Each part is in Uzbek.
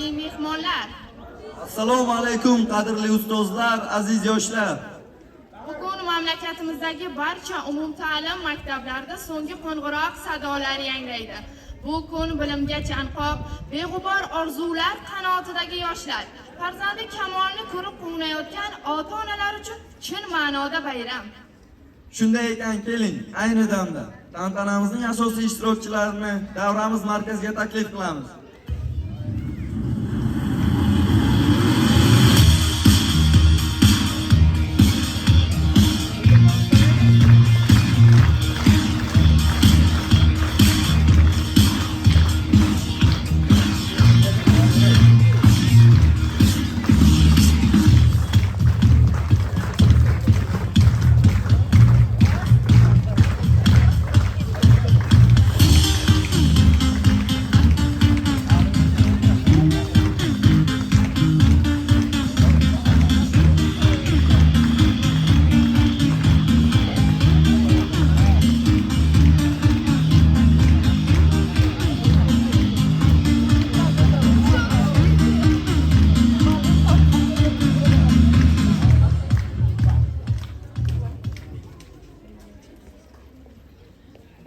hurmatli mehmonlar. Assalomu alaykum qadrli ustozlar, aziz yoshlar. Bugun mamlakatimizdagi barcha umumta'lim maktablarida so'nggi qo'ng'iroq sadolari yangraydi. Bu kun bilimga chanqoq, beg'ubor orzular qanotidagi yoshlar, farzandi kamolni ko'rib quvnayotgan ota-onalar uchun chin ma'noda bayram. Shunday ekan, keling, ayni damda tantanamizning asosiy ishtirokchilarini davramiz markaziga taklif qilamiz.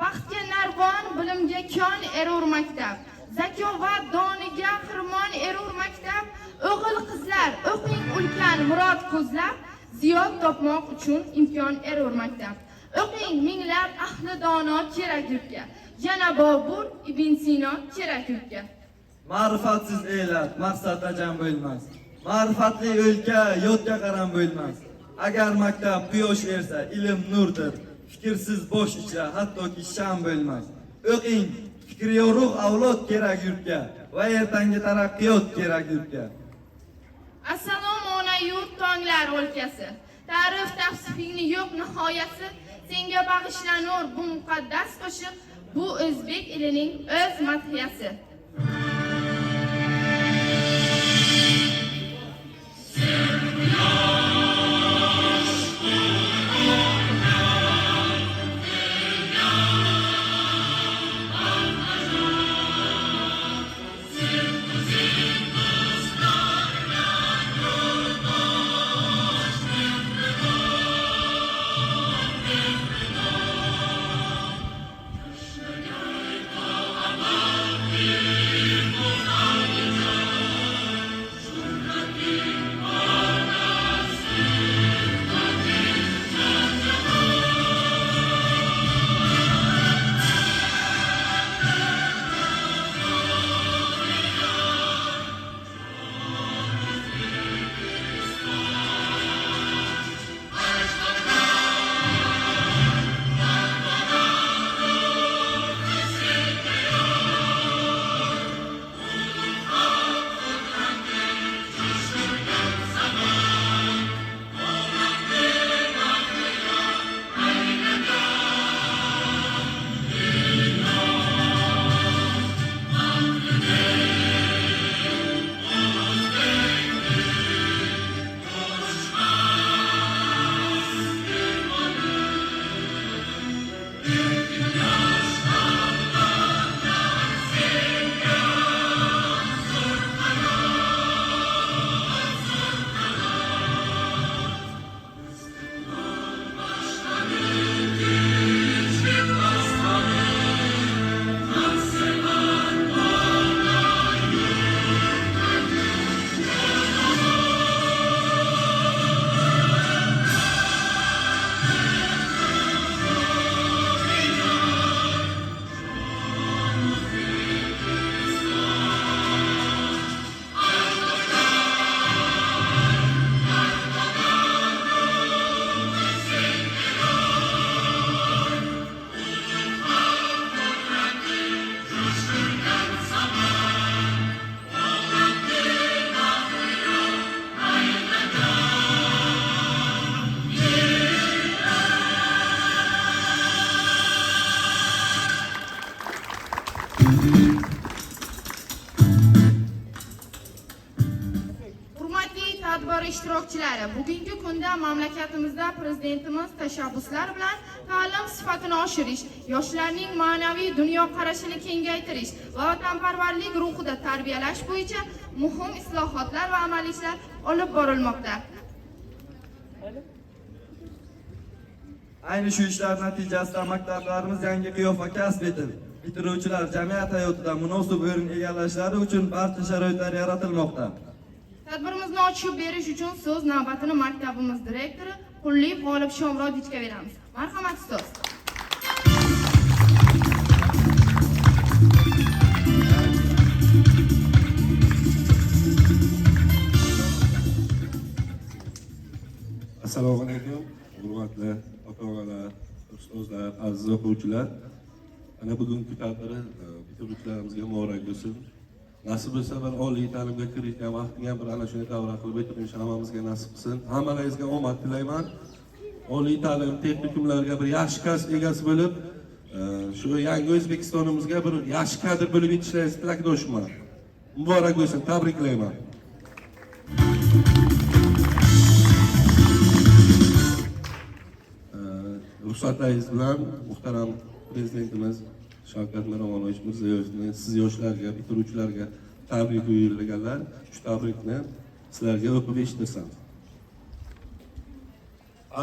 Baxtga narvon, bilimga kon erur maktab. Zako va doniga xirmon erur maktab. O'g'il qizlar, o'qing ulkan murod ko'zlab, ziyod topmoq uchun imkon erur maktab. O'qing minglab ahli dono kerak yurtga. Yana Bobur, Ibn Sino kerak yurtga. Ma'rifatsiz elat maqsadda jam bo'lmas. Ma'rifatli o'lka yodga qaram bo'lmas. Agar maktab quyosh bersa, ilm nurdir. Fikrsiz bosh ichra hattoki sham bo'lmas. O'qing, fikri yorug' avlod kerak yurtga va ertangi taraqqiyot kerak yurtga. Assalomu ona yurt tonglar o'lkasi. Ta'rif tavsifingni yo'q nihoyasi. Senga bag'ishlanur bu muqaddas qo'shiq, bu o'zbek elining o'z madhiyasi. tadbir ishtirokchilari, bugungi kunda mamlakatimizda prezidentimiz tashabbuslar bilan ta'lim sifatini oshirish, yoshlarning ma'naviy dunyoqarashini kengaytirish va vatanparvarlik ruhida tarbiyalash bo'yicha muhim islohotlar va amaliy ishlar olib borilmoqda. Ayni shu ishlar natijasida maktablarimiz yangi qiyofa kasb etib, bitiruvchilar jamiyat hayotida munosib o'rin egallashlari uchun barcha sharoitlar yaratilmoqda. Tadbirimizni ochib berish uchun so'z navbatini maktabimiz direktori Qulli G'olib Shomrodichga beramiz. Marhamat ustoz. Assalomu alaykum, hurmatli ota-onalar, ustozlar, aziz o'quvchilar. Ana bugungi tadbir bitiruvchilarimizga muborak bo'lsin. Nasib bo'lsa bir oliy ta'limga kirishgan vaqtga bir ana shunday davra qilib o'tirish hammamizga nasib qilsin. Hammalaringizga omad tilayman. Oliy ta'lim texnikumlarga bir yaxshi kasb egasi bo'lib, shu yangi O'zbekistonimizga bir yaxshi kadr bo'lib yetishlaringizni tilakdoshiman. Muborak bo'lsin, tabriklayman. Ruxsatlaringiz bilan muhtaram prezidentimiz Shavkat Miromonovich Mirziyoyevning siz yoshlarga, bitiruvchilarga tabrik yo'llaganlar. Shu tabrikni sizlarga o'qib eshittirsam.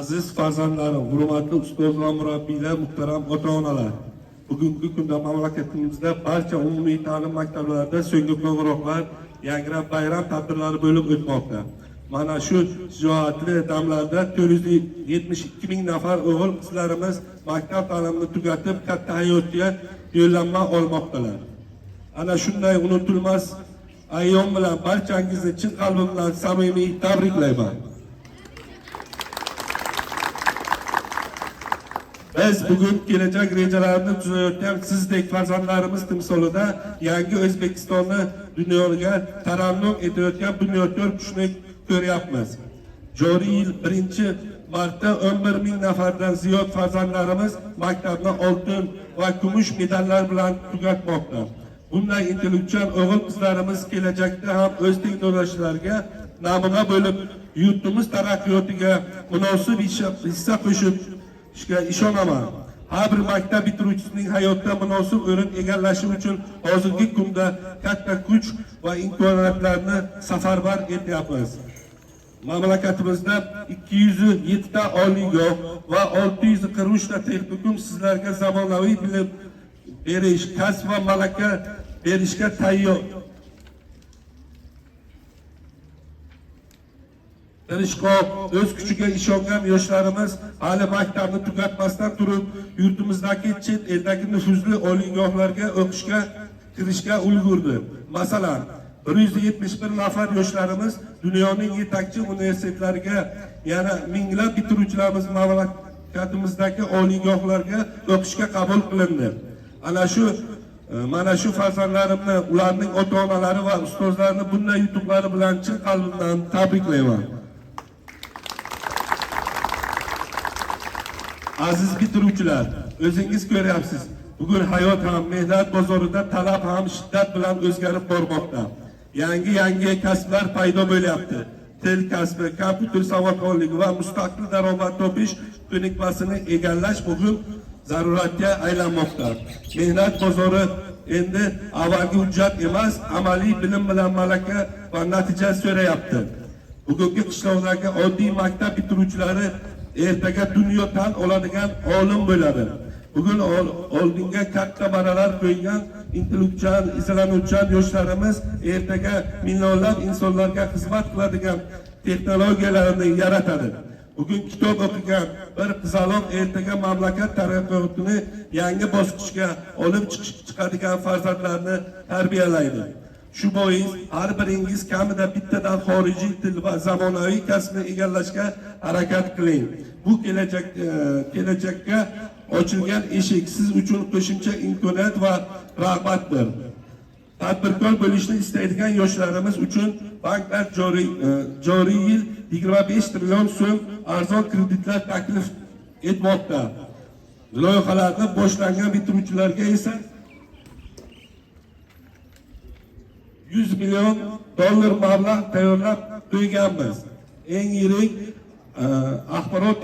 Aziz farzandlarim, hurmatli ustoz va murabbiylar, muhtaram ota-onalar. Bugungi kunda mamlakatimizda barcha umumiy ta'lim maktablarida so'nggi qo'ng'iroqlar, yangrab bayram tadbirlari bo'lib o'tmoqda. Mana shu shijoatli damlarda 472 ming nafar o'g'il qizlarimiz maktab ta'limini tugatib, katta hayotga yo'llanma olmoqdalar. Ana shunday unutilmas ayyom bilan barchangizni chin qalbimdan samimiy tabriklayman. Biz bugun kelajak rejalarini tuzayotgan sizdek farzandlarimiz timsolida yangi O'zbekistonni dunyoga tarannum etayotgan bunyodkor kuchni ko'ryapmiz. Joriy yil birinchi marta 11 ming nafardan ziyod farzandlarimiz maktabni oltin va kumush medallar bilan tugatmoqda. Bunday intellektual o'g'il qizlarimiz kelajakda ham o'z tengdoshlariga namuna bo'lib, yurtimiz taraqqiyotiga munosib hissa qo'shib ishonaman. Har bir maktab bitiruvchisining hayotda munosib o'rin egallashi uchun hozirgi kunda katta kuch va imkoniyatlarni safarbar etyapmiz. Mamlakatimizda 207 ta oliygoh va 643 ta texnikum sizlarga zamonaviy bilim berish, kasb va malaka berishga tayyor. Tirishqoq, o'z kuchiga ishongan yoshlarimiz hali maktabni tugatmasdan turib, yurtimizdagi chet eldagi nufuzli oliygohlarga o'qishga kirishga ulgurdi. Masalan, 171 nafar yoshlarimiz dunyoning yetakchi universitetlariga, yana minglab bitiruvchilarimiz mamlakatimizdagi oliygohlarga o'qishga qabul qilindi. Mana shu farzandlarimni, ularning ota-onalari va ustozlarini bunday yutuqlari bilan chin qalbimdan tabriklayman. Aziz bitiruvchilar, o'zingiz ko'ryapsiz. Bugun hayot ham, mehnat bozorida talab ham shiddat bilan o'zgarib bormoqda. Yangi kasblar paydo bo'lyapti. Til kasbi, kompyuter savodxonligi va mustaqil daromad topish ko'nikmasini egallash muhim zaruratga aylanmoqda. Mehnat bozori endi avvalgi hujjat emas, amaliy bilim bilan malaka va natija so'rayapti. Bugungi qishloqdagi oddiy maktab bitiruvchilari ertaga dunyo tan oladigan olim bo'ladi. Bugun oldinga katta marralar qo'ygan intellektual, izlanuvchan yoshlarimiz ertaga millionlab insonlarga xizmat qiladigan texnologiyalarni yaratadi. Bugun kitob o'qigan bir qizaloq ertaga mamlakat taraqqiyotini yangi bosqichga olib chiqadigan farzandlarni tarbiyalaydi. Shu bois har biringiz kamida bittadan xorijiy til va zamonaviy kasbni egallashga harakat qiling. Bu kelajakka ochilgan eshik siz uchun qo'shimcha imkoniyat va rag'batdir. Tadbirkor bo'lishni istaydigan yoshlarimiz uchun banklar joriy yil 25 trillion so'm arzon kreditlar taklif etmoqda. Loyihalarni boshlangan bitiruvchilarga esa 100 million dollar mablag' tayyorlab qo'yganmiz. Eng yirik axborot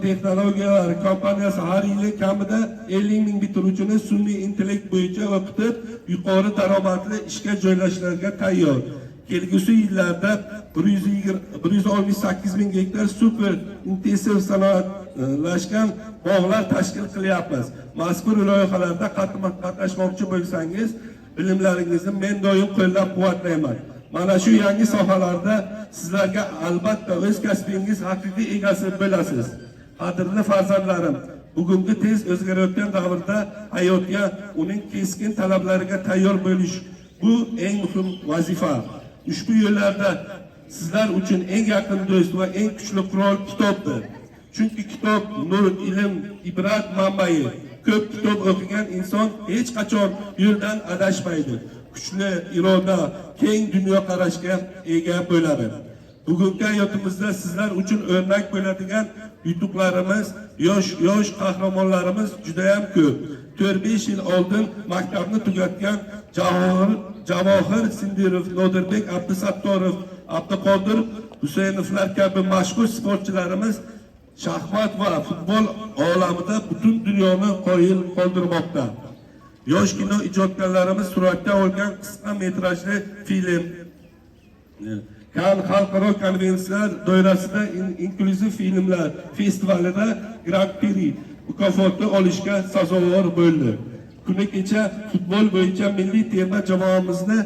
texnologiyalari kompaniyasi har yili kamida 50 ming bitiruvchini sun'iy intellekt bo'yicha o'qitib, yuqori daromadli ishga joylashlarga tayyor. kelgusi yillarda 168 ming gektar super intensiv sanoatlashgan bog'lar tashkil qilyapmiz. Mazkur loyihalarda qatnashmoqchi bo'lsangiz, bilimlaringizni men doim qo'llab-quvvatlayman. Mana shu yangi sohalarda sizlarga albatta o'z kasbingiz haqiqiy egasi bo'lasiz. Qadrli farzandlarim, bugungi tez o'zgarayotgan davrda hayotga, uning keskin talablariga tayyor bo'lish bu eng muhim vazifa. Ushbu yo'llarda sizlar uchun eng yaqin do'st va eng kuchli qurol kitobdir. Chunki kitob nur, ilm, ibrat manbai. Ko'p kitob o'qigan inson hech qachon yo'ldan adashmaydi. Kuchli iroda, keng dunyoqarashga ega bo'ladi. Bugungi hayotimizda sizlar uchun o'rnak bo'ladigan yutuqlarimiz, yosh qahramonlarimiz juda ham ko'p. 4-5 yil oldin maktabni tugatgan Javohir Sindirov, Nodirbek Abdusattorov, Abduqodir Husaynovlar kabi mashhur sportchilarimiz shaxmat va futbol olamida butun dunyoni qoyil qoldirmoqda. Yosh kino ijodkorlarimiz suratga olgan qisqa metrajli film, Cannes xalqaro konvensiyalar doirasida inklyuziv filmlar festivalida Grand Prix mukofoti olishga sazovor bo'ldi. Kuni kecha futbol bo'yicha milliy terma jamoamizni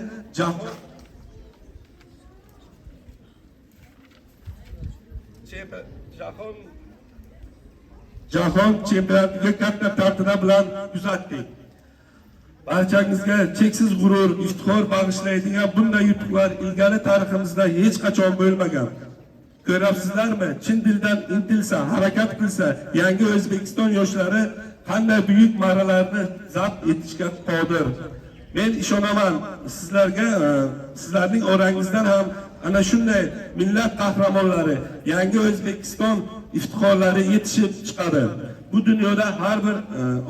jahon chempionatiga katta tantana bilan kuzatdik. Barchangizga cheksiz g'urur, iftixor bag'ishlaydigan bunday yutuqlar ilgari tariximizda hech qachon bo'lmagan. Ko'ryapsizlarmi? Chin dildan intilsa, harakat qilsa, yangi O'zbekiston yoshlari qanday buyuk marralarni zabt etishga qodir. Men ishonaman, sizlarning orangizdan ham ana shunday millat qahramonlari, yangi O'zbekiston iftixorlari yetishib chiqadi. Bu dunyoda har bir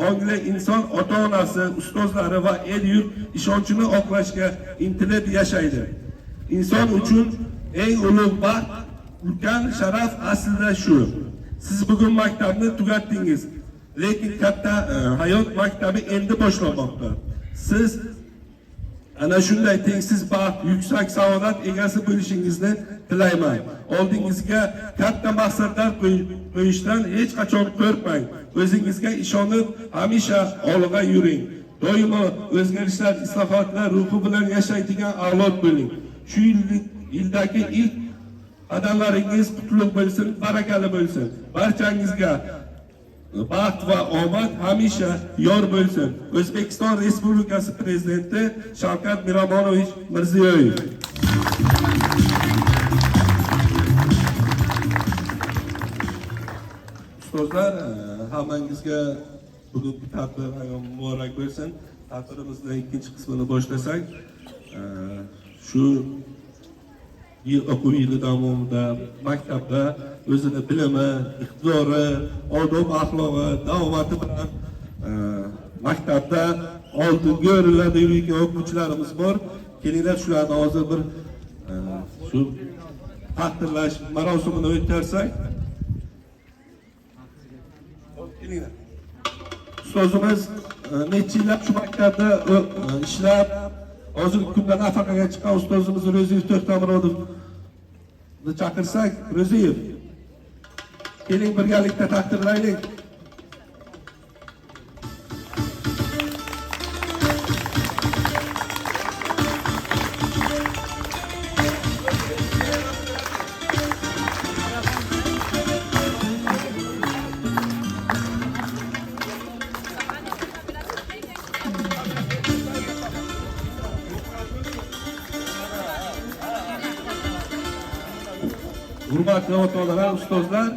ongli inson ota-onasi, ustozlari va el-yurt ishonchini oqlashga intilib yashaydi. Inson uchun eng ulug' baxt, ulkan sharaf aslida shu. Siz bugun maktabni tugatdingiz, lekin katta hayot maktabi endi boshlanmoqda. Siz ana shunday tengsiz baxt, yuksak saodat egasi bo'lishingizni tilayman. Oldingizga katta maqsadlar qo'yishdan hech qachon qo'rqmang. O'zingizga ishonib, hamisha olg'a yuring. Doimo o'zgarishlar, islohotlar ruhi bilan yashaydigan avlod bo'ling. Shu yildagi ilk qadamlaringiz qutlug' bo'lsin, barakali bo'lsin. Barchangizga baxt va omad hamisha yor bo'lsin. O'zbekiston Respublikasi Prezidenti Shavkat Miromonovich Mirziyoyev. Ustozlar, hammangizga bugungi tadbir muborak bo'lsin. Tadbirimizning ikkinchi qismini boshlasak, shu o'quv yili davomida maktabda o'zini bilimi, iqtidori, odob axloqi, davomati bilan maktabda oldingi o'rinlarda yurgan o'quvchilarimiz bor. Kelinglar shularni hozir bir shu taqdirlash marosimini o'tkazsak. Kelinglar. Ustozimiz necha yillab shu maktabda ishlab, hozirgi kunda nafaqaga chiqqan ustozimiz Ro'ziyev To'xtamurodovni chaqirsak, Ro'ziyev, keling birgalikda taqdirlaylik. Hurmatli ota-onalar, ustozlar,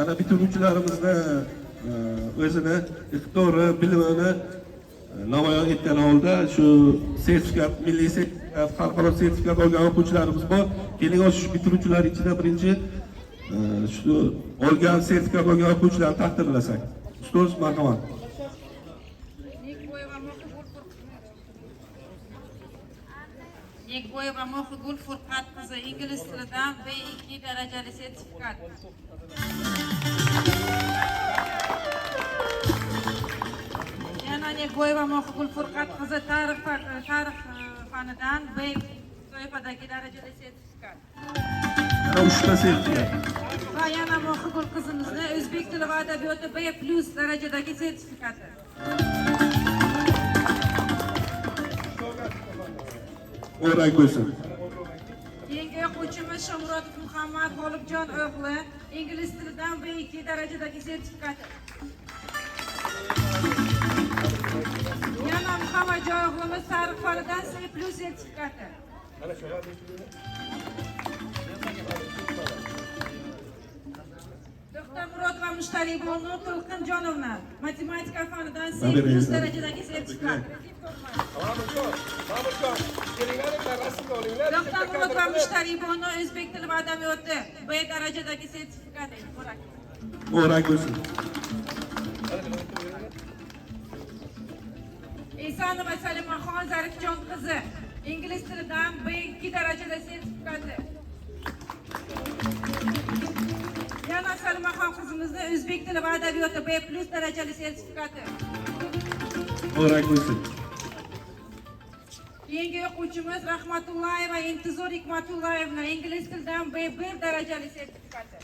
ana bitiruvchilarimizni o'zini iqtidori, bilimini namoyon etgan holda shu sertifikat, milliy sertifikat, xalqaro sertifikat olgan o'quvchilarimiz bor. Keling, shu bitiruvchilar ichida birinchi shu olgan sertifikat olgan o'quvchilarni taqdirlasak. Ustoz, marhamat. Nekboyeva Mohigul Furqat qizi, ingliz tilidan B2 darajali sertifikat. Yana Nekboyeva Mohigul Furqat qizi, tarix fanidan B toifadagi darajali sertifikat. Ana 3 ta sertifikat. Va yana Mohibul qizimizni o'zbek tili va adabiyoti B+ darajadagi sertifikati. O'rak bo'lsin. Keyingi o'quvchimiz Shomurodov Muhammad G'olibjon o'g'li ingliz tilidan B2 darajadagi sertifikati. Yana Muhammadjon o'g'limiz Sariq fanidan C+ sertifikati. Doktor Murodova Mushtaribonu To'lqinjonovna matematika fanidan C+ darajadagi sertifikat. Doktor Murodova Mushtaribonu o'zbek tili va adabiyoti B darajadagi sertifikati. O'rak bo'lsin. Esonova Salimaxon Zarifjon qizi ingliz tilidan B2 darajada sertifikati. Yana Salimaxon qizimizni o'zbek tili va adabiyoti B+ darajali sertifikati. O'rak bo'lsin. Keyingi o'quvchimiz Rahmatullayeva Intizor Hikmatullayevna ingliz tilidan B1 darajali sertifikati.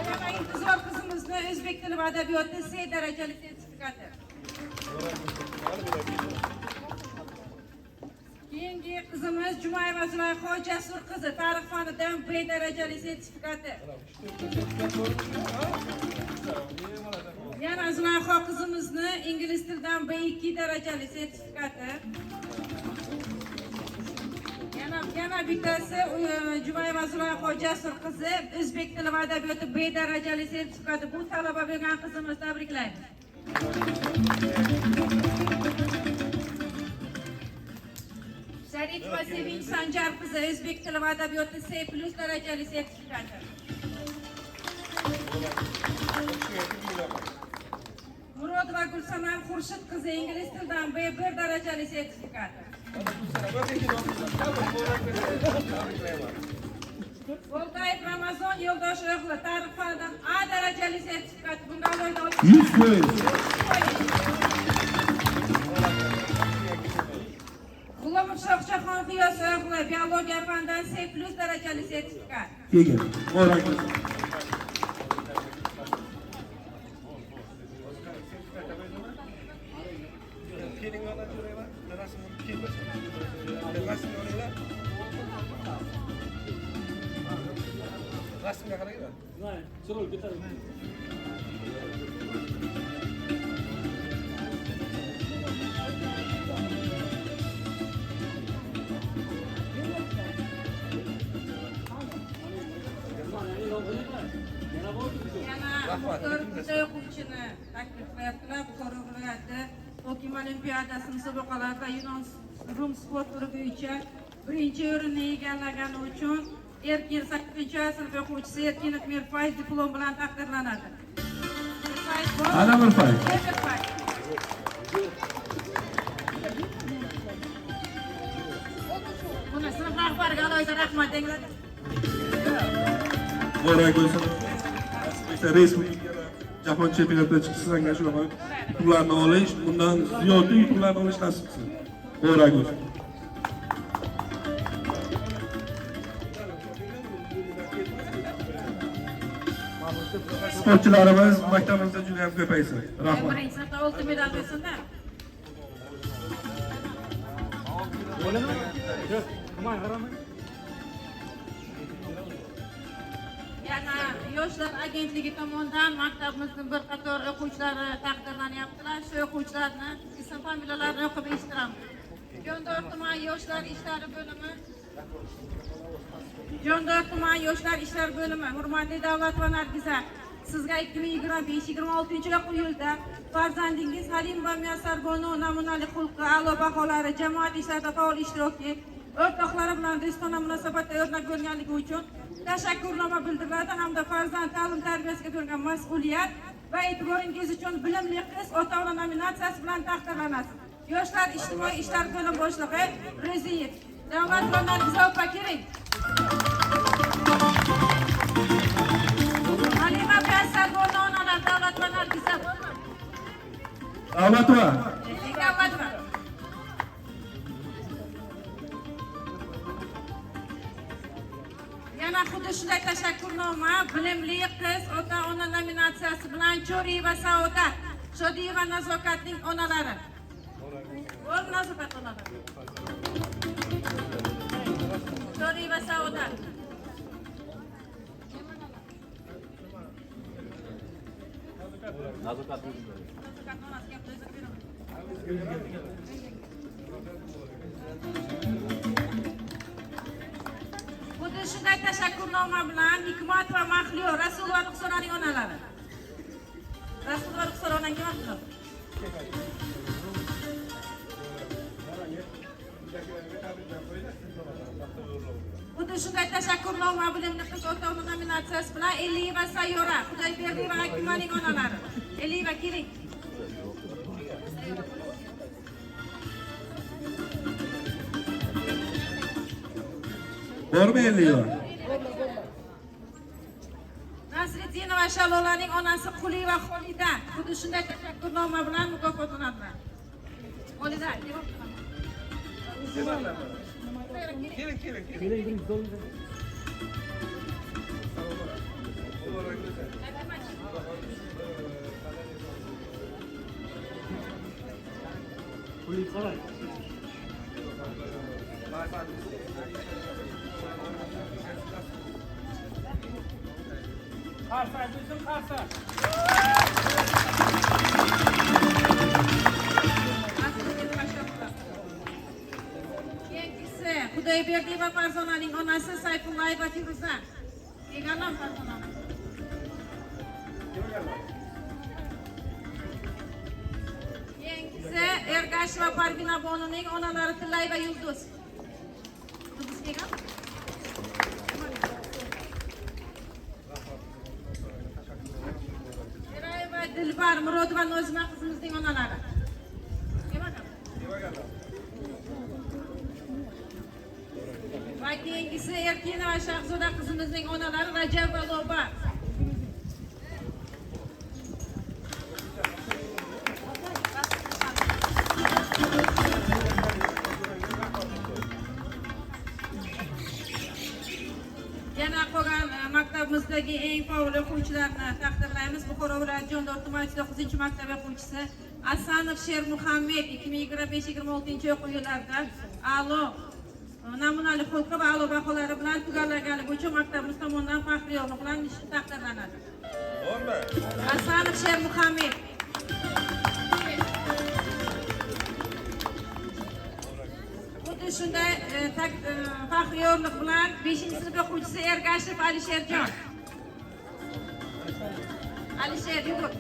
Yana Intizor qizimizni o'zbek tili va adabiyoti C darajali sertifikati. Keyingi qizimiz Jumayeva Zulayho Jasur qizi tarix fanidan B darajali sertifikati. Yana Zulayho qizimizni ingliz tilidan B2 darajali sertifikati. Yana bittasi Jumayeva Zulayho Jasur qizi o'zbek tili va adabiyoti B darajali sertifikati. Bu talaba bo'lgan qizimizni tabriklaymiz. Sharifova Sevinch Sanjar qizi o'zbek tili va adabiyoti C+ darajali sertifikati. Murodova Gulsanam Xurshid qizi ingliz tilidan B1 darajali sertifikati. Boltayev Ramazon Yo'ldosh o'g'li tarix fanidan A darajali sertifikat. Bunga alohida 100 foiz. G'ulomov Shohjahon G'iyos o'g'li biologiya fanidan C+ darajali sertifikat. Keyin o'rak bo'lsin. Yana doktor o'quvchini taklif qilyaptilar. Buxoro viloyati Hokim olimpiadasi musobaqalarida Yunon rum sport turi bo'yicha birinchi o'rinni egallagani uchun Erkin 8-sinf o'quvchisi Erkinov Mirfayz diplom bilan taqdirlanadi. Ana Mirfayz. Buni sinf rahbariga alohida rahmat denglar. O'rak bo'lsin. Respublikada jahon chempionatida chiqishga shunaqa yutuqlarni olish, bundan ziyod yutuqlarni olish nasib qilsin. O'rak bo'lsin. Sportchilarimiz maktabimizda juda ham ko'paysin. Rahmat. Birinchi sinfda 6 medal bersinlar. Yana yoshlar agentligi tomonidan maktabimizning bir qator o'quvchilari taqdirlanyaptilar. Shu o'quvchilarni ism familiyalarini o'qib eshittiramiz. Jondor tuman yoshlar ishlari bo'limi. Jondor tuman yoshlar ishlari bo'limi. Hurmatli Davlat va Nargiza, sizga 2025-26 iyulda farzandingiz Halim va Muyassar Bonu namunali xulqi, a'lo baholari, jamoat ishlarida faol ishtiroki, o'rtoqlari bilan do'stona munosabatda o'rnak bo'lganligi uchun tashakkurnoma bildiriladi hamda farzand ta'lim tarbiyasiga bo'lgan mas'uliyat va e'tiboringiz uchun bilimli qiz ota-ona nominatsiyasi bilan taqdirlanasiz. Yoshlar ijtimoiy ishlar bo'limi boshlig'i Reziyev Davlat va Nargiza opa kerak. Halima Muyassar Bonu onalar Davlat va Nargiza bo'lmi? Davlat va Davlat va bilimli qiz ota-ona nominatsiyasi bilan Cho'riyeva Saodat, Shodiyeva Nazokatning onalari. Bo'l Nazokat onalari. Cho'riyeva Saodat. Nazokat. Xuddi shunday tashakkurnoma bilan Hikmat va Mahliyo Rasulova Ruxsoroning onalari. Rasulova Ruxsoroning onalari. Xuddi shunday tashakkurnoma bilimli qiz ota-ona nominatsiyasi bilan Eliyeva Sayyora, Xudoyberdiyeva Akimaning onalari. Eliyeva keling. Bormi Eliyor? Nasriddinova Shalolaning onasi Quliyeva Xolida, xuddi shunday tashakkurnoma bilan mukofotlanadilar. Xolida, Keyingisi Xudoyberdiyeva Farzonaning onasi Sayfullayeva Firuza. Egalam Farzona. Keyingisi Ergasheva Parvina Bonuning onalari Tillayeva Yulduz. Yulduz kelgan? Erayeva Dilbar Murodova Nozima qizimizning onalari. Va keyingisi Erkinova Shahzoda qizimizning onalari Rajab va Loba. Yana qolgan maktabimizdagi eng faol o'quvchilarni taqdirlaymiz. Buxoro viloyati Jondor tumani 9-maktab o'quvchisi Asanov Sher Muhammed 2025-26 o'quv yillarida a'lo namunali xulqi va a'lo baholari bilan tugallagani bo'yicha maktabimiz tomonidan faxriy yo'nalish bilan taqdirlanadi. Asanov Sher Muhammed. Xuddi shunday faxriy yo'nalish bilan 5-sinf o'quvchisi Ergashev Alisherjon. Alisher yugur.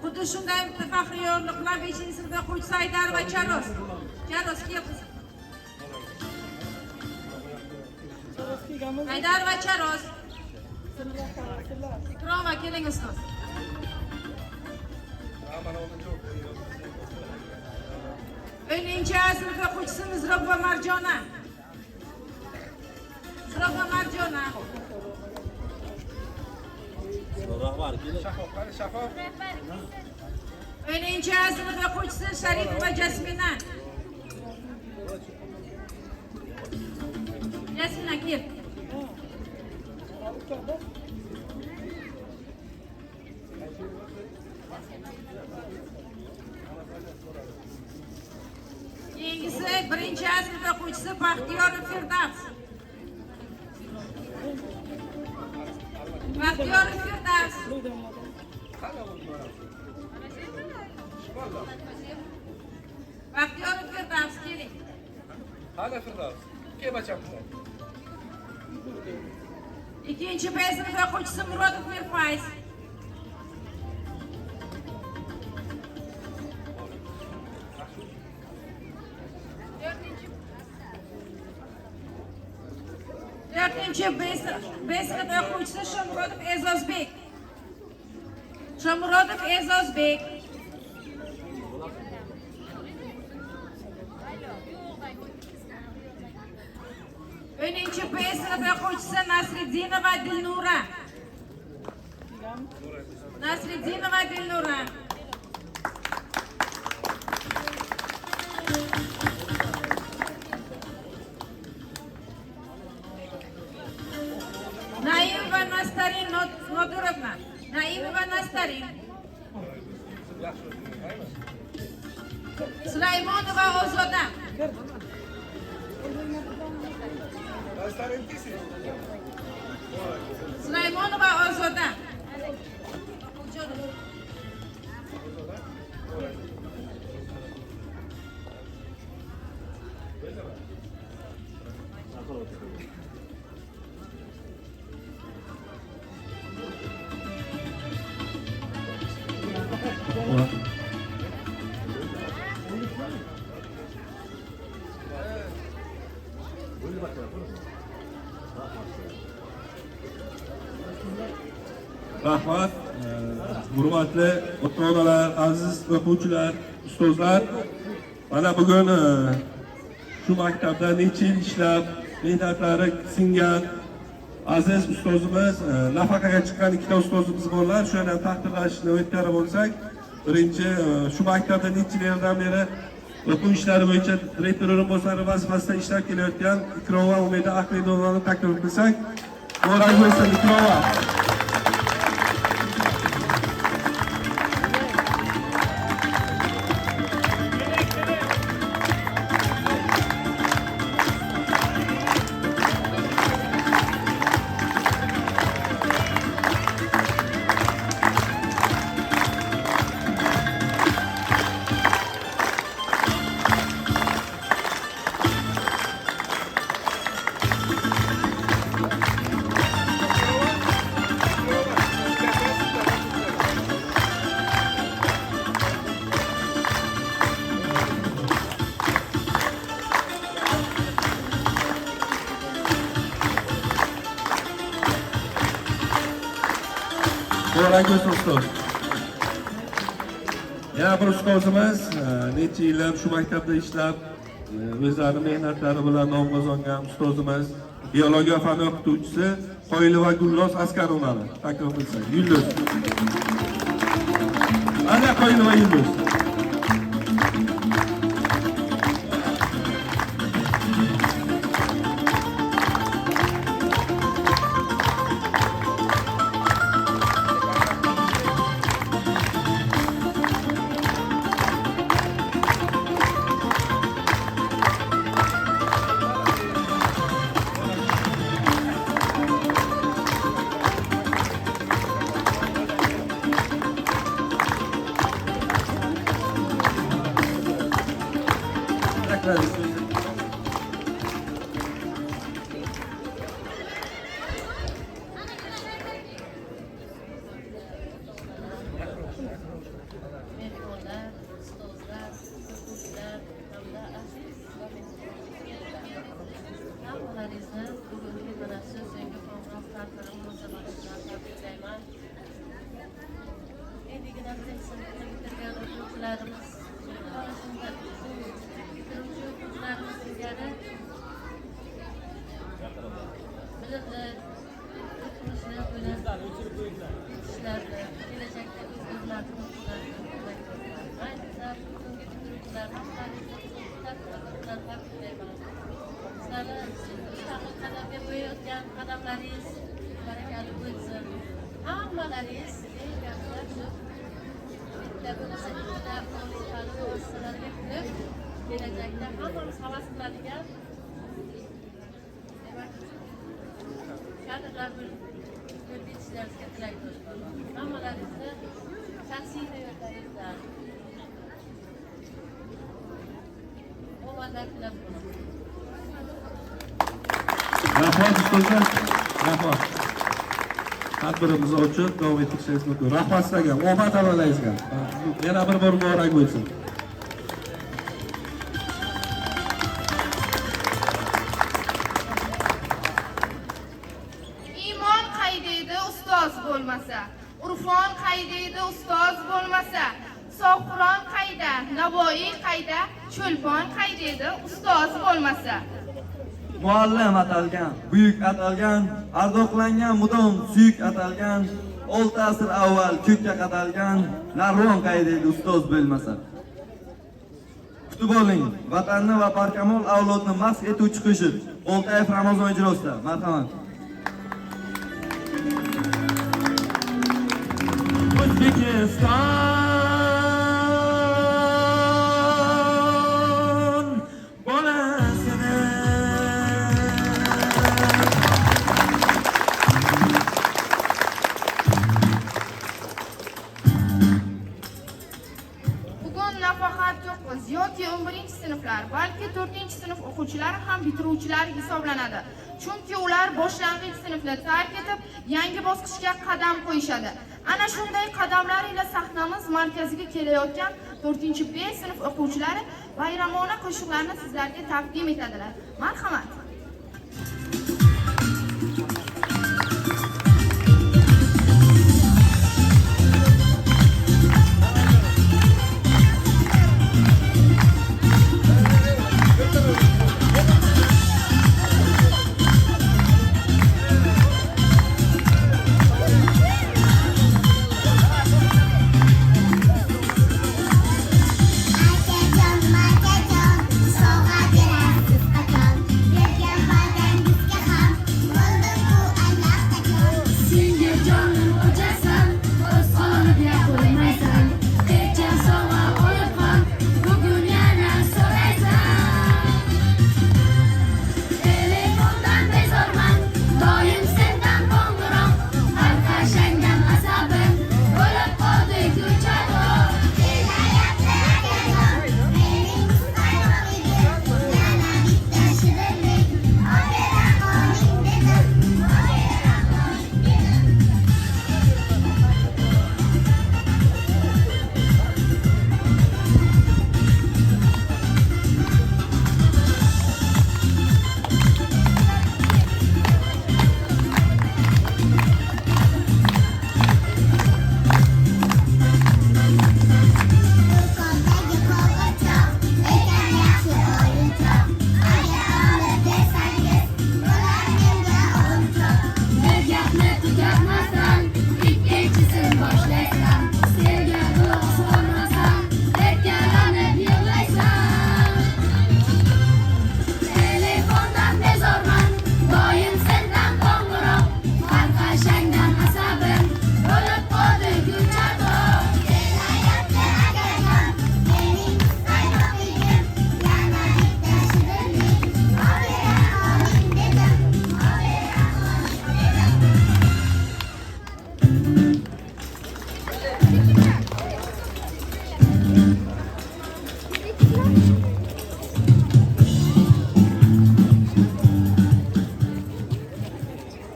Xuddi shunday faxriy yo'nalish bilan 5-sinf o'quvchisi Aydarova Charos. Charos kel qiz. Aydarova Charos. Ikromova keling ustoz. O'ninchi sinf o'quvchisi Mizroqova Marjona. Mizroqova Marjona. Rahbar, keling. O'ninchi sinf o'quvchisi Sharipova Jasmina. Jasmina kel. Keyingisi birinchi sinf o'quvchisi Baxtiyorov Firdavs. Baxtiyorov Firdavs. Baxtiyorov Firdavs keling. Hala Firdavs. Ke bacham. Ikkinchi B sinf o'quvchisi Murodov Mirfayz. To'rtinchi B sinf o'quvchisi Shomurodov E'zozbek. Shomurodov E'zozbek. O'ninchi B sinf o'quvchisi Nasriddinova Dilnura. Nasriddinova Dilnura. Naimova Nastarin Nodirovna. Naimova Nastarin. Sulaymonova Ozoda. Sulaymonova Ozoda. Rahmat, hurmatli ota-onalar, aziz o'quvchilar, ustozlar. Mana bugun shu maktabda necha yil ishlab, mehnatlari singan aziz ustozimiz, nafaqaga chiqqan ikkita ustozimiz borlar. Shuni ham taqdirlashni o'tkazib bo'lsak, birinchi shu maktabda necha yildan beri o'quv ishlari bo'yicha direktor o'rinbosari vazifasida ishlab kelayotgan Ikromova Umida Ahmedovani taklif qilsak, Mo'rag bo'lsin Ikromova. Mo'rag bo'lsin ustoz. Yana bir ustozimiz necha yillab shu maktabda ishlab, o'zlari mehnatlari bilan nom qozongan ustozimiz, biologiya fani o'qituvchisi Qoyilova Gulnoz Askarovani taklif qilsak. Yulduz. Ana Qoyilova Yulduz. Qadamlaringiz barakali bo'lsin. Hammalaringiz bitta bo'lsa ikkita oliy ta'lim muassasalariga kirib, kelajakda hammamiz havas qiladigan kadrlar bo'lib yetishlaringizga tilakdoshman. Hammalaringizni shaxsiy hayotlaringizda omadlar tilab qolaman. Rahmat ustozlar. Rahmat. Tadbirimizni ochib davom ettirishingiz mumkin. Rahmat sizlarga. Omad amalingizga. Yana bir bor muborak bo'lsin. Iymon qaydaydi ustoz bo'lmasa, urfon qaydaydi ustoz bo'lmasa, Sohron qayda, Navoiy qayda, Cho'lpon qaydaydi ustoz bo'lmasa. Muallim atalgan, buyuk atalgan, ardoqlangan mudom suyuk atalgan, 6 asr avval ko'kka qadalgan, narvon qaydaydi ustoz bo'lmasa. Kutib oling, vatanni va barkamol avlodni mast etuvchi qo'shiq Boltayev Ramazon ijrosida. Marhamat. Hindiston bolasini Bugun nafaqat 9 yoki 11 sinflar, balki 4-sinf o'quvchilari ham bitiruvchilar hisoblanadi. Chunki ular boshlang'ich sinfni tark etib, yangi bosqichga qadam qo'yishadi. Ana shunday qadamlar ila sahnamiz markaziga kelayotgan 4-B sinf o'quvchilari bayramona qo'shiqlarni sizlarga taqdim etadilar. Marhamat. Sog'a berasiz qachon, bergan va'dangiz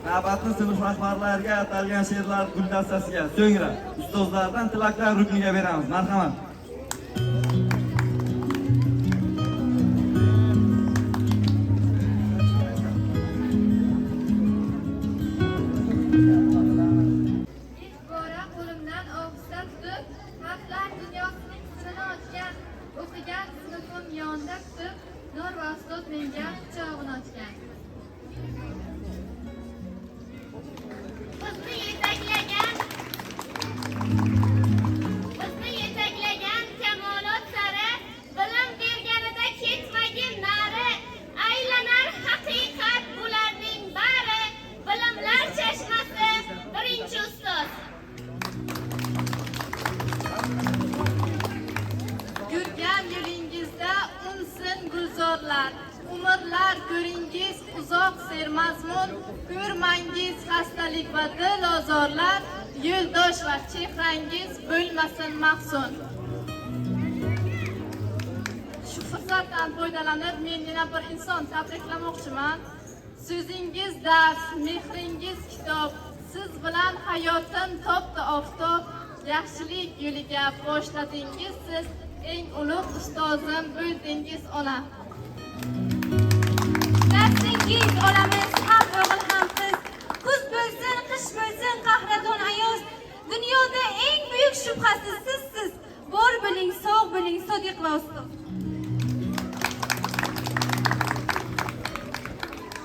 Navbatni sinf rahbarlariga atalgan she'rlar guldastasiga, so'ngra ustozlardan tilaklar rukniga beramiz. Marhamat. İlk bora qo'limdan ohista tutib, xalqlar dunyosining sirini ochgan, o'qigan sinfim yonida kutib, Nur va ustoz menga quchog'ini ochgan. Bizni yetaklagan kamolot sari, bilim berganida ketmagin nari, aylanar haqiqat bularning bari, bilimlar chashmasi birinchi ustoz. Yurgan yo'lingizda unsin gulzorlar, umrlar ko'ringiz uzoq sermazmun, ko'rmangiz xastalik va dil ozorlar, yo'ldosh va chehrangiz bo'lmasin mahzun. Shu fursatdan foydalanib men yana bir inson tabriklamoqchiman. So'zingiz dars, mehringiz kitob, siz bilan hayotim topdi oftob, yaxshilik yo'liga boshladingiz siz, eng ulug' ustozim bo'ldingiz ona. Darsingiz olamiz ham o'g'il ham qiz, kuz bo'lsin, qish bo'lsin, qahraton ayoz, dunyoda eng buyuk shubhasiz sizsiz, bor bo'ling, sog' bo'ling, sodiq va ustoz.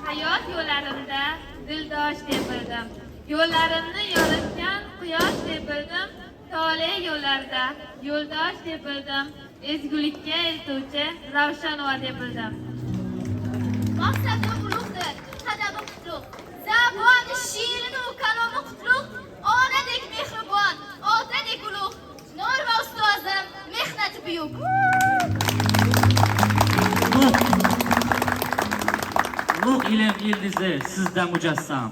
Hayot yo'llarimda dildosh deb bildim, yo'llarimni yoritgan quyosh deb bildim, tole yo'llarda yo'ldosh deb bildim, ezgulikka eltuvchi ravshanva deb bildim. Maqsadi ulug'dir, qadami qutlug', zaboni shirin u kalomi qutlug', onadek mehribon, otadek ulug', ilm ildizi sizda mujassam.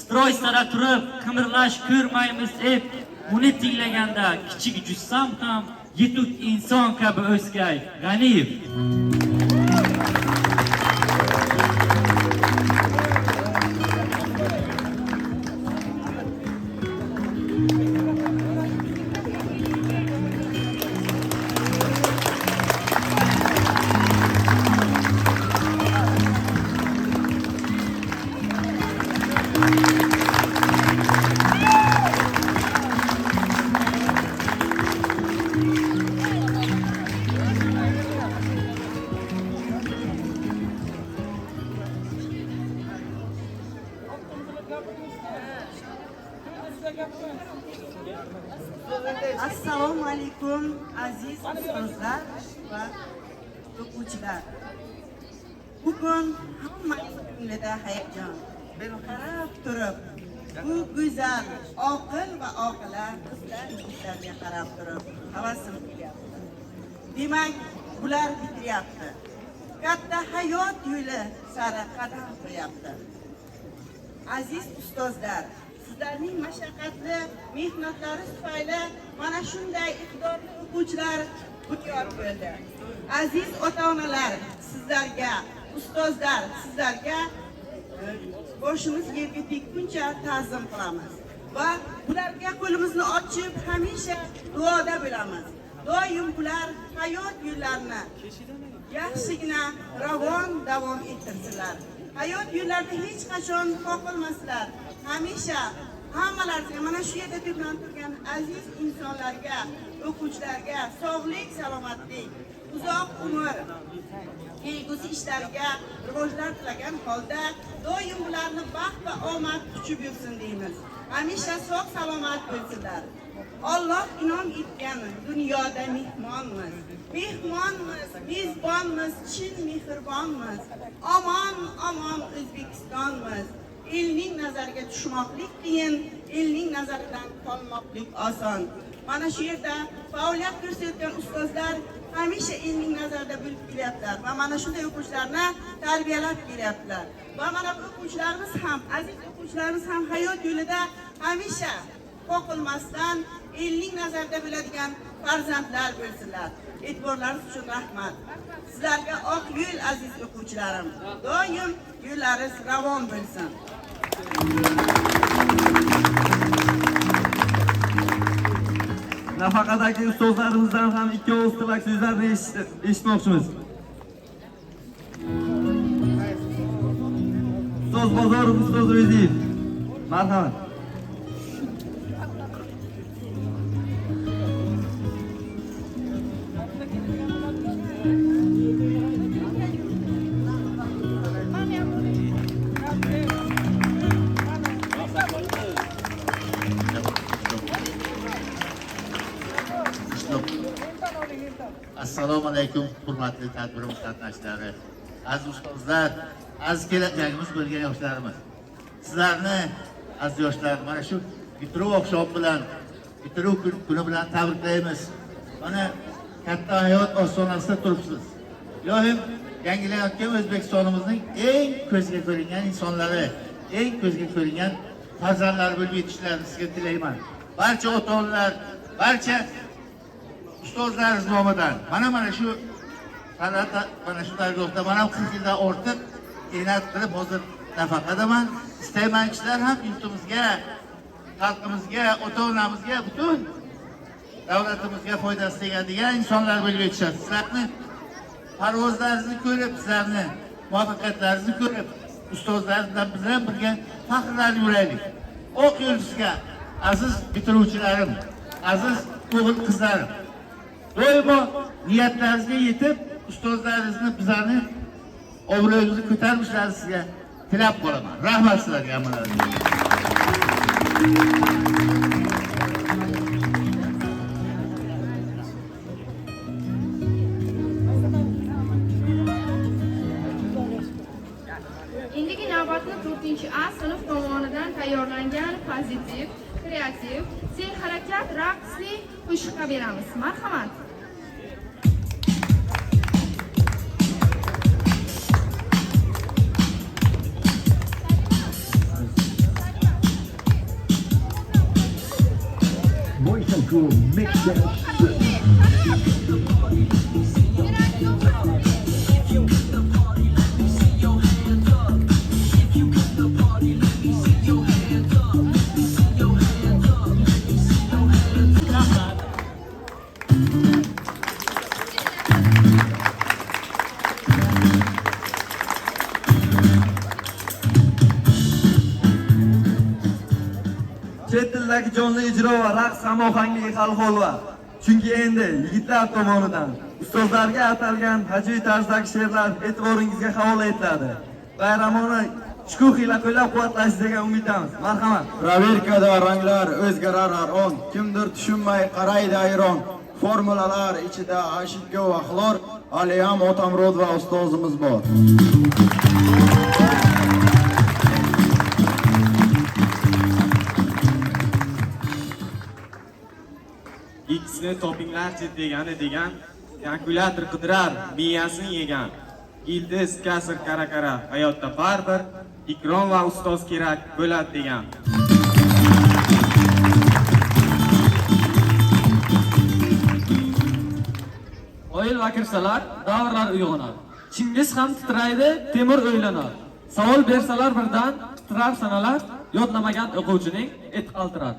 Stroy sara turib, qimirlash ko'rmaymiz ep. Uni tinglaganda kichik jussam ham yetuk inson kabi o'zgay. G'aniyev. Assalomu alaykum aziz ustozlar va o'quvchilar. Bugun hammangiz ko'nglida hayajon. Ben qarab turib, bu go'zal, oqil va oqila qizlar yigitlarga qarab turib, havasim kelyapti. Demak, bular bitiryapti. Katta hayot yo'li sari qadam qo'yapti. Aziz ustozlar, sizlarning mashaqqatli mehnatlari tufayli mana shunday iqtidorli o'quvchilar bunyod bo'ldi. Aziz ota-onalar, sizlarga, ustozlar, sizlarga boshimiz yerga tekkuncha ta'zim qilamiz va ularga qo'limizni ochib hamisha duoda bo'lamiz. Doim ular hayot yo'llarini yaxshigina ravon davom ettirsinlar. Hayot yo'llarida hech qachon qoqilmaslar. Hamisha hammalariga mana shu yerda to'planib turgan aziz insonlarga, o'quvchilarga sog'lik, salomatlik, uzoq umr, kelgusi ishlariga rivojlar tilagan holda doim ularni baxt va omad quchib yursin deymiz. Hamisha sog' salomat bo'lsinlar. Alloh inom etgan dunyoda mehmonmiz. Mehmonmiz, mezbonmiz, chin mehribonmiz. Omon, omon O'zbekistonmiz. Elning nazariga tushmoqlik qiyin, elning nazaridan qolmoqlik oson. Mana shu yerda faoliyat ko'rsatgan ustozlar hamisha elning nazarida bo'lib kelyaptilar va mana shunday o'quvchilarni tarbiyalab kelyaptilar. Va mana bu o'quvchilarimiz ham, aziz o'quvchilarimiz ham hayot yo'lida hamisha qoqilmasdan elning nazarida bo'ladigan farzandlar bo'lsinlar. E'tiborlaringiz uchun rahmat. Sizlarga oq yo'l aziz o'quvchilarim. Doim yo'llaringiz ravon bo'lsin. Nafaqadagi ustozlarimizdan ham ikki o'z tilak so'zlarni eshitmoqchimiz. Ustoz Bozorov, ustoz O'ziyev. Marhamat. Assalomu alaykum hurmatli tadbirimiz qatnashchilari, aziz ustozlar, aziz kelajagimiz bo'lgan yoshlarimiz. Sizlarni aziz yoshlar mana shu bitiruv oqshomi bilan, bitiruv kuni bilan tabriklaymiz. Mana katta hayot ostonasida turibsiz. Ilohim yangilanayotgan O'zbekistonimizning eng ko'zga ko'ringan insonlari, eng ko'zga ko'ringan farzandlar bo'lib yetishlarini sizga tilayman. Barcha ota-onalar, barcha ustozlaringiz nomidan mana shu san'atda mana shu dargohda mana 40 yildan ortiq mehnat qilib hozir nafaqadaman. Istayman kishilar ham yurtimizga, xalqimizga, ota-onamizga, butun davlatimizga foydasi tegadigan insonlar bo'lib yetishadi. Sizlarni parvozlaringizni ko'rib, sizlarni muvaffaqiyatlaringizni ko'rib, ustozlaringizdan biz ham birga faxrlanib yuraylik. O'q yo'lingizga aziz bitiruvchilarim, aziz o'g'il qizlarim, doimo niyatlaringizga yetib, ustozlaringizni bizlarni obro'yimizni ko'tarmishlarini sizga tilab qolaman. Rahmat sizlarga hammalaringizga. Endigi navbatni 4-A sinf tomonidan tayyorlangan pozitiv, kreativ, serharakat raqsli qo'shiqqa beramiz. Marhamat. Chet tildagi jonli ijro va raqs hamohangligi hali holva. Chunki endi yigitlar tomonidan ustozlarga atalgan hajviy tarzdagi she'rlar e'tiboringizga havola etiladi. Bayramona shukuhila qo'llab-quvvatlashsiz degan umiddamiz. Marhamat. Proverkada ranglar o'zgarar har on. Kimdir tushunmay qaraydi ayron. Formulalar ichida ashitga va xlor, Aliyam Otamrod va ustozimiz bor. Ikkisini topinglarchi degan kalkulyator qidirar miyasini yegan. Ildiz kasr kara hayotda baribir ikrom va ustoz kerak bo'ladi degan. Oil va kirsalar davrlar uyg'onar. Chingiz ham titraydi, Temur o'ylanar. Savol bersalar birdan titrar sanalar, yodlamagan o'quvchining et qaltirar.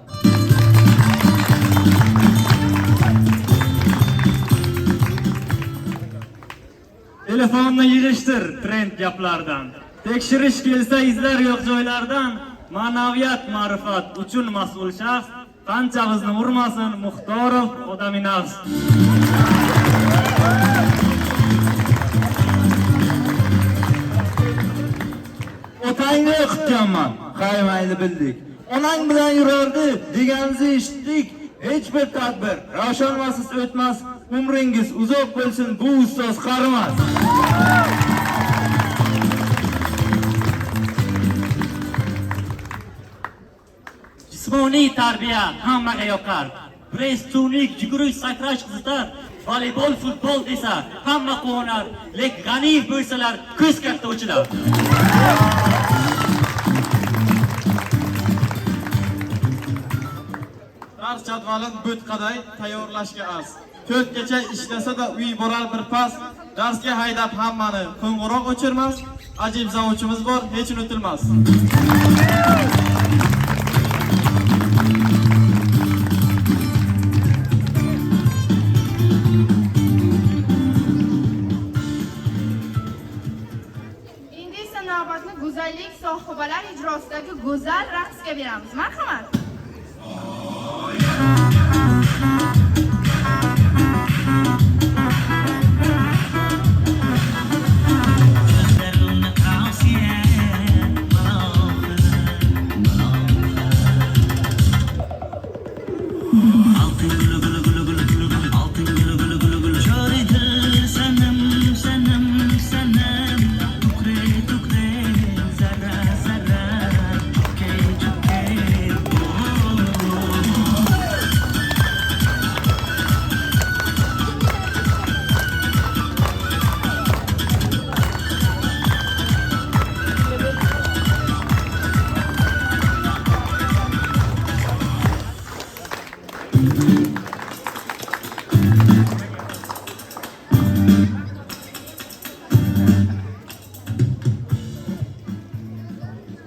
Telefonni yig'ishtir trend gaplardan. Tekshirish kelsa izlar yo'q joylardan. Ma'naviyat ma'rifat uchun mas'ul shaxs qanchamizni urmasin Muxtorov odami nafs. Otangni o'qitganman, qaymayni bildik. Onang bilan yurardi, deganimizni eshitdik. Hech bir tadbir ravshanmasiz o'tmas. Umringiz uzoq bo'lsin, bu ustoz qarimas. Jismoniy tarbiya hammaga yoqar. Press tunik, yugurish, sakrash qizitar. Voleybol, futbol desa hamma quvonar. Lek G'aniyev bo'lsalar ko'z katta o'chilar. Dars jadvalin bo'tqaday tayyorlashga as. 4 kecha ishlasa-da uy borar bir pas. Darsga haydab hammani qo'ng'iroq o'chirmas. Ajib zavqchimiz bor, hech unutilmas. Endi esa navbatni go'zallik sohibalar ijrosidagi go'zal raqsga beramiz. Marhamat.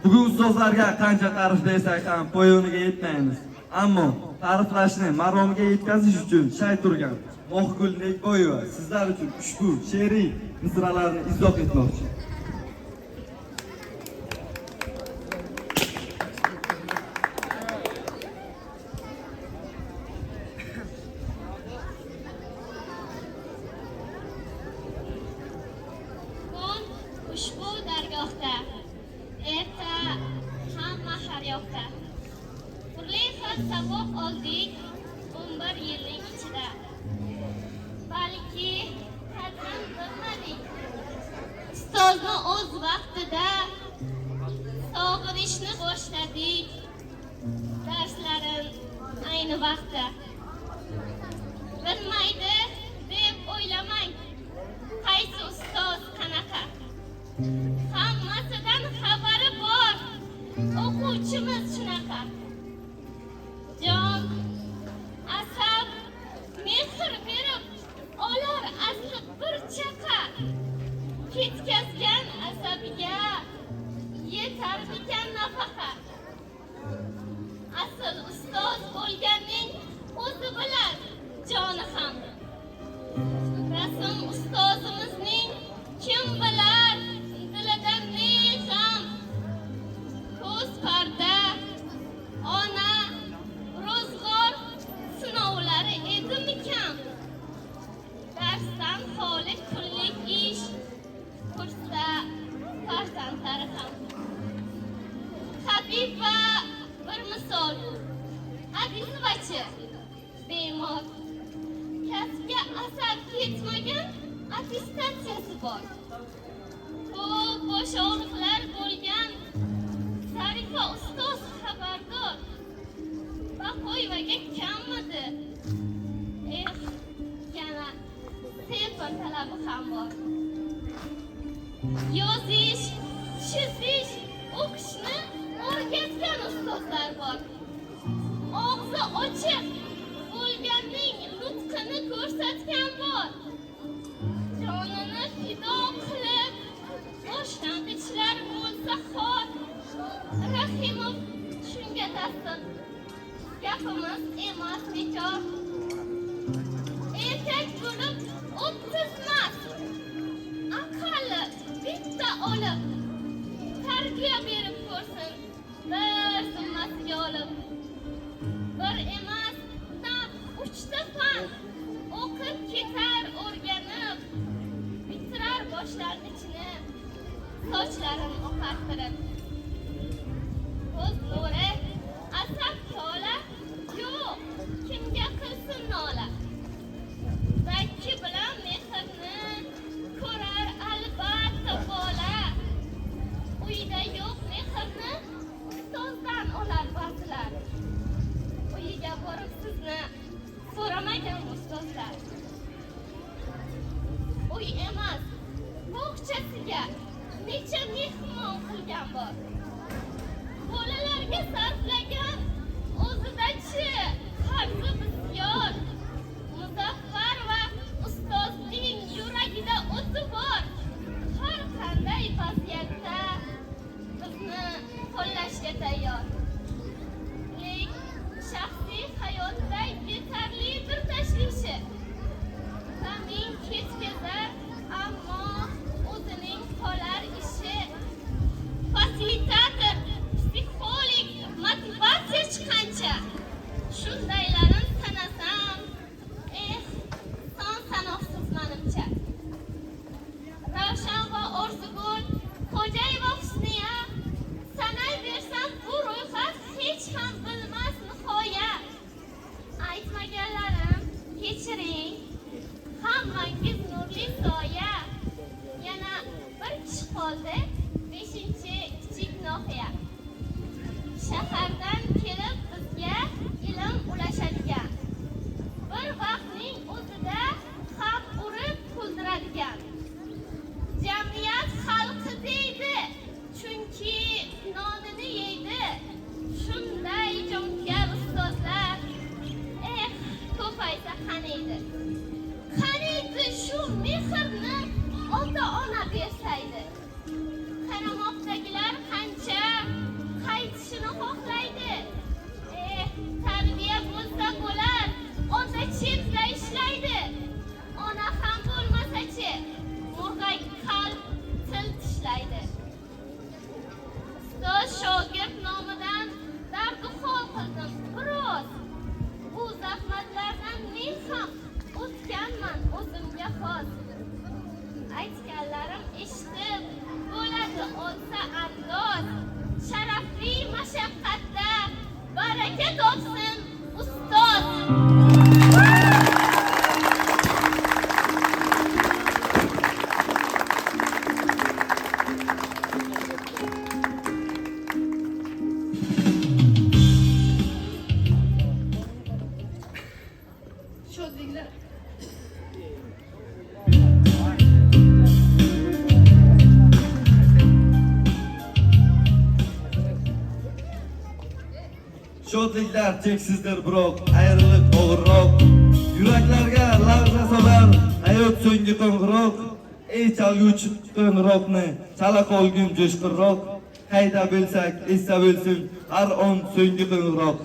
Bugun ustozlarga qancha ta'rif bersak ham poyoniga yetmaymiz. Ammo ta'riflashni maromiga yetkazish uchun shay turgan Mo'g'ul Nekboyeva sizlar uchun ushbu she'riy misralarni izoh etmoqchi. Ushbu dargohda erta hamma har yoqda. Turli xil saboq oldik 11 yillik ichida. Balki qadrin bilmadik. Ustozni o'z vaqtida sog'inishni boshladik. Darslarin ayni vaqtda. Bilmaydi deb o'ylamang. Qaysi ustoz qanaqa? Hammasidan xabari bor. O'quvchimiz shunaqa. Jon ustoz bo'lganning o'zi bilan joni ham. Rasm ustozimizning kim bilar dilida ne g'am. Ko'z parda, ona, ro'zg'or sinovlari edimikan? Darsdan xoli kunlik ish, kursa farzandlari ham. Tabib va bir misol, adizivachi, bemor. Kasbga asab yetmagan attestatsiyasi bor. Ko'p bosh og'riqlar bo'lgan Zarifa ustoz xabardor. Baqo'yvaga kammidi? Yana telefon talabi ham bor. Yozish, chizish, o'qishni o'rgatgan ustozlar bor. Og'zi ochiq bo'lganning nutqini ko'rsatgan bor. Jonini fido qilib boshlang'ichlar bo'lsa xor. Rahimov shunga tasdiq. Gapimiz emas bekor. Erkak bo'lib 30mas. Aqalli bitta olib tarbiya berib ko'rsin. Bir zimmasiga olib. Bir emas, na 3ta fan o'qib ketar o'rganib. Bitirar boshlang'ichni sochlarini oqartirib. Ko'z nuri, asab tola, yo'q, kimga qilsin nola. Zakki bilan mehrni ko'rar albatta bola. Uyda yo'q mehrni ustozdan olar ba'zilar. Uyiga borib sizni so'ramagan ustozlar. Uy emas, bog'chasiga necha mehmon qilgan bor. Bolalarga sarflagan o'zidachi qarzi bisyor. Muzaffar va ustozning yuragida o'ti bor. Har qanday vaziyatda bizni qo'llashga tayyor. Lek shaxsiy hayotda yetarli bir tashvishi. Zamin ketkazar, ammo o'zining qolar ishi. Fasilitator, psixolog, motivatsiya chiqancha. Shundaylarin sanasam, son sanoqsiz menimcha. Ravshan va Orzugul, Xo'jayeva Husniya, sanay bersam bu ro'yxat hech ham bilmas nihoya. Aytmaganlarim kechiring, hammangiz nurli soya. Yana bir kishi qoldi, 5-kichik nohiya. Shahardan kelib bizga ilm ulashadigan. Bir vaqtning o'zida ham urib kuldiradigan. Jamiyat xalqi deydi, chunki nonini yeydi. Shunday jonkuyar ustozlar, ko'paysa qaniydi. Qaniydi shu mehrni ota-ona bersaydi. Qaramoqdagilar qancha qaytishini xohlaydi. Tarbiya bo'lsa bo'lar, ota chepda ishlaydi. Ona ham bo'lmasa-chi, murg'ay qalb til tishlaydi. Ustoz shogird nomidan dardu hol qildim biroz. Bu zahmatlardan men ham o'tganman o'zimga xos. Aytganlarim eshitib bo'ladi olsa andoz. Sharafli mashaqqatda baraka topsin ustoz. Shodliklar. Shodliklar cheksizdir biroq, ayriliq og'irroq. Yuraklarga larza solar, hayot so'nggi qo'ng'iroq. Ey chalguvchi qo'ng'iroqni, chala qolgin jo'shqinroq. Qayda bo'lsak, esda bo'lsin, har on so'nggi qo'ng'iroq.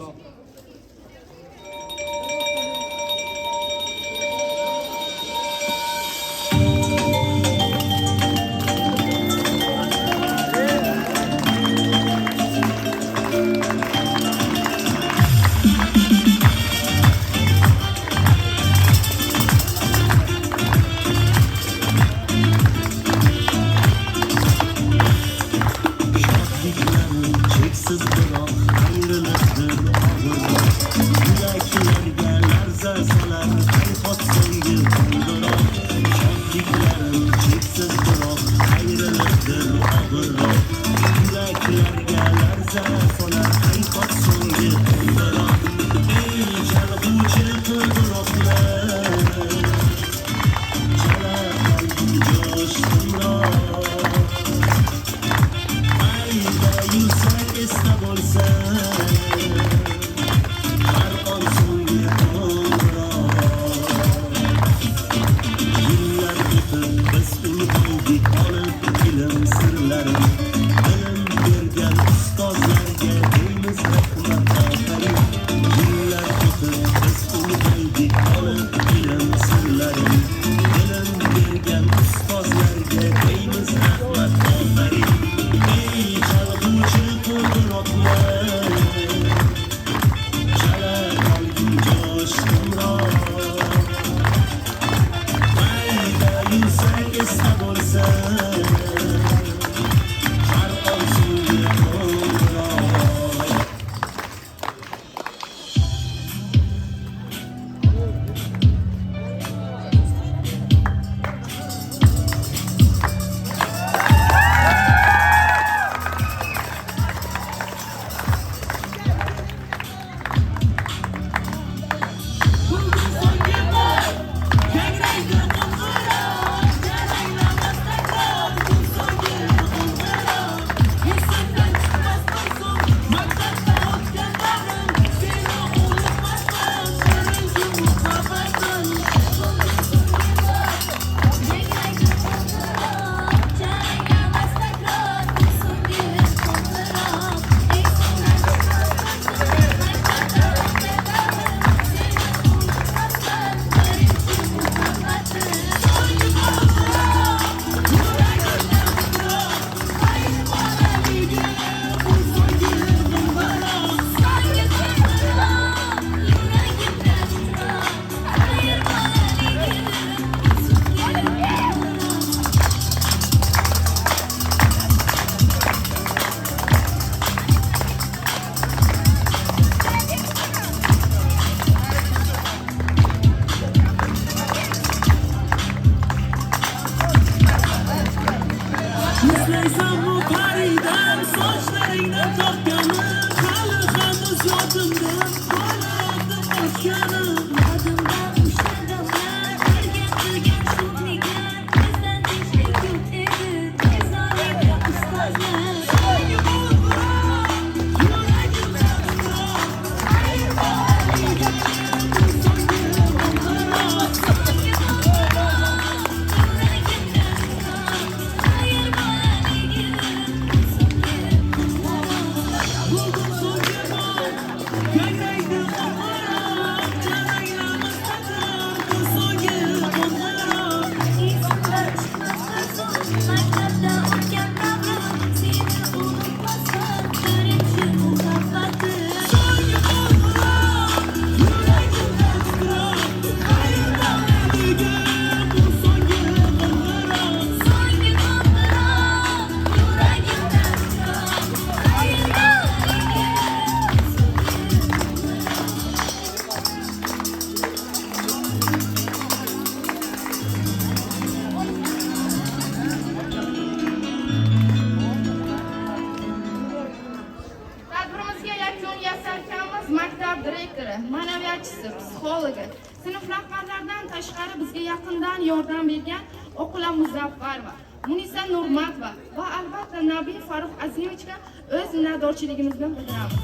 Tadbirimizga yakun yasarkanmiz maktab direktori, ma'naviyatchisi, psixologi, sinf rahbarlaridan tashqari bizga yaqindan yordam bergan O'qila Muzaffarova, Munisa Nurmatova va albatta Nabiy Farruh Azimovga o'z minnatdorchiligimizni bildiramiz.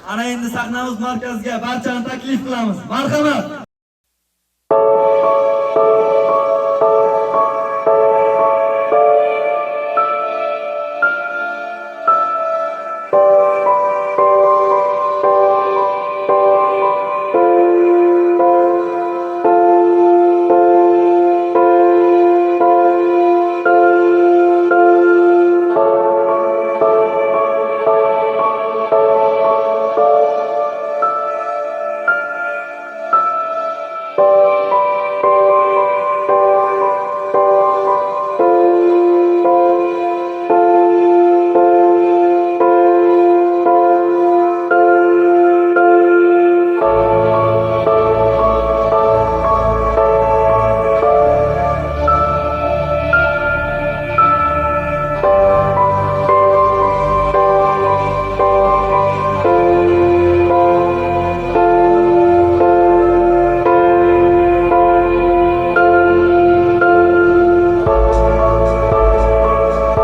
Ana endi sahnamiz markaziga barchani taklif qilamiz. Marhamat.